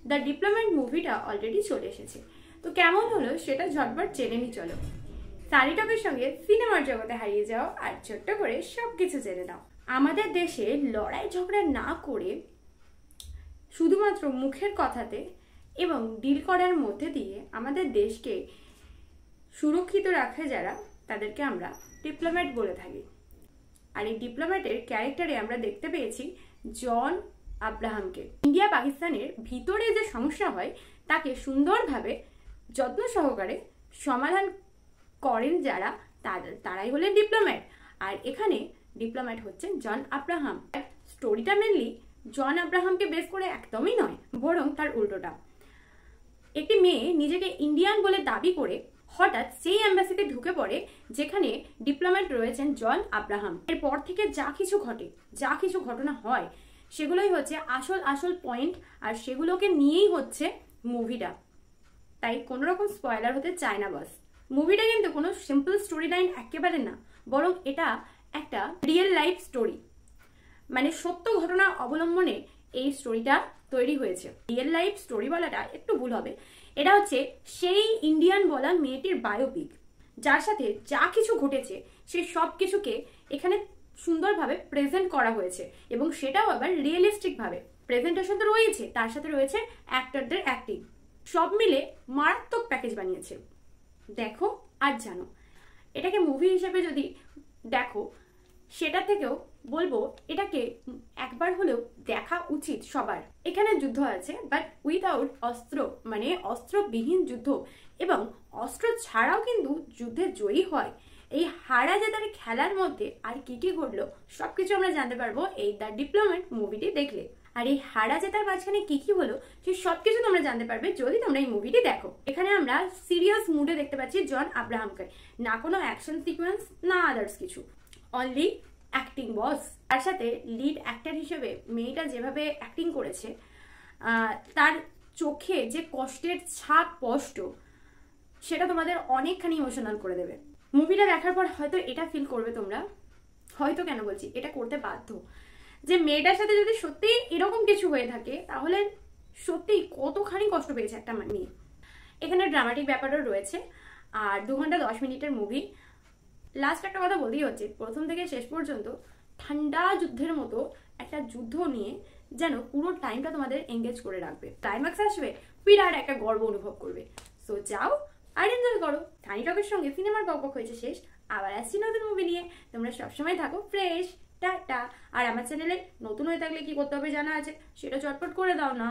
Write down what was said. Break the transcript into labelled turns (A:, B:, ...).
A: The diplomat মুভিটা already চলে এসেছে। তো কেমন হলো সেটা ঝটপট জেনে নি চলো। সানি টপের সঙ্গে সিনেমার জগতে হারিয়ে যাও আর ছোট্ট করে সবকিছু জেনে নাও। আমাদের দেশে লড়াই ঝগড়া না করে শুধুমাত্র মুখের কথাতে এবং ডিল করার মধ্যে দিয়ে আমাদের দেশকে সুরক্ষিত রাখে যারা, তাদেরকে আমরা ডিপ্লোম্যাট বলে থাকি। আর এই ডিপ্লোম্যাটের ক্যারেক্টারে আমরা দেখতে পেয়েছি জন আব্রাহামকে। ইন্ডিয়া পাকিস্তানের ভিতরে যে সমস্যা হয় তাকে সুন্দরভাবে যত্ন সহকারে সমাধান করেন যারা, তারাই হলেন ডিপ্লোম্যাট। আর এখানে ডিপ্লোম্যাট হচ্ছেন জন আব্রাহাম। স্টোরিটা মেনলি জন আব্রাহামকে বেস করে একদমই নয়, বরং তার উল্টোটা। একটি মেয়ে নিজেকে ইন্ডিয়ান বলে দাবি করে হঠাৎ সেই এম্বাসিতে ঢুকে পড়ে যেখানে ডিপ্লোম্যাট রয়েছেন জন আব্রাহাম। এরপর থেকে যা কিছু ঘটে, যা কিছু ঘটনা হয়, সেগুলোই হচ্ছে আসল আসল পয়েন্ট, আর সেগুলোকে নিয়েই হচ্ছে মুভিটা। তাই কোনো রকম স্পয়লার হতে চায় না বস। মুভিটা কিন্তু কোনো সিম্পল স্টোরি লাইন একেবারে না, বরং এটা একটা রিয়েল লাইফ স্টোরি, মানে সত্য ঘটনা অবলম্বনে এই স্টোরিটা তৈরি হয়েছে। রিয়েল লাইফ স্টোরি বলাটা একটু ভুল হবে, এটা হচ্ছে সেই ইন্ডিয়ান বলা মেয়েটির বায়োপিক, যার সাথে যা কিছু ঘটেছে সেই সব কিছুকে এখানে সুন্দরভাবে প্রেজেন্ট করা হয়েছে, এবং সেটাও আবার রিয়েলিস্টিক ভাবে। প্রেজেন্টেশন তো রয়েছে, তার সাথে রয়েছে অ্যাক্টরদের অ্যাক্টিং, সব মিলে মারাত্মক প্যাকেজ বানিয়েছে। দেখো আর জানো। এটাকে মুভি হিসেবে যদি দেখো, সেটা থেকেও বলবো এটাকে একবার হলেও দেখা উচিত সবার। এখানে যুদ্ধ আছে, বাট উইদাউট অস্ত্র, মানে অস্ত্রবিহীন যুদ্ধ, এবং অস্ত্র ছাড়াও কিন্তু যুদ্ধে জয়ী হয়। এই হারা জেতার খেলার মধ্যে আর কি কি ঘটলো সবকিছু আমরা জানতে পারবো এই দ্য ডিপ্লোম্যাট মুভিটি দেখলে। আর এই হারা জেতার মাঝখানে কি কি হলো সেই সবকিছু তোমরা জানতে পারবে যদি তোমরা এই মুভিটি দেখো। এখানে আমরা সিরিয়াস মুডে দেখতে পাচ্ছি জন আব্রাহামকে, না কোনো অ্যাকশন সিকোয়েন্স, না আদার্স কিছু, অনলি অ্যাক্টিং বস। তার সাথে লিড অ্যাক্টর হিসেবে মেয়েটা যেভাবে অ্যাক্টিং করেছে, তার চোখে যে কষ্টের ছাপ স্পষ্ট, সেটা তোমাদের অনেকখানি ইমোশনাল করে দেবে। মুভিটা দেখার পর হয়তো এটা ফিল করবে তোমরা, হয়তো কেন বলছি, এটা করতে বাধ্য, যে মেয়েটার সাথে যদি সত্যি এরকম কিছু হয়ে থাকে তাহলে সত্যি কতখানি কষ্ট পেয়েছে একটা মেয়ে। এখানে ড্রামাটিক ব্যাপারও রয়েছে। আর 2 ঘন্টা 10 মিনিটের মুভি। লাস্ট একটা কথা বলতেই হচ্ছে, প্রথম থেকে শেষ পর্যন্ত ঠান্ডা যুদ্ধের মতো একটা যুদ্ধ নিয়ে যেন পুরো টাইমটা তোমাদের এঙ্গেজ করে রাখবে। ক্লাইম্যাক্স আসবে, বিরাট একটা গর্ব অনুভব করবে। সো যাও আর এনজয় করো। সানি টপের সঙ্গে সিনেমার বকবক হয়েছে শেষ, আবার আসছি নতুন মুভি নিয়ে। তোমরা সবসময় থাকো ফ্রেশ। টাটা। আর আমার চ্যানেলে নতুন হয়ে থাকলে কি করতে হবে জানা আছে, সেটা চটপট করে দাও না।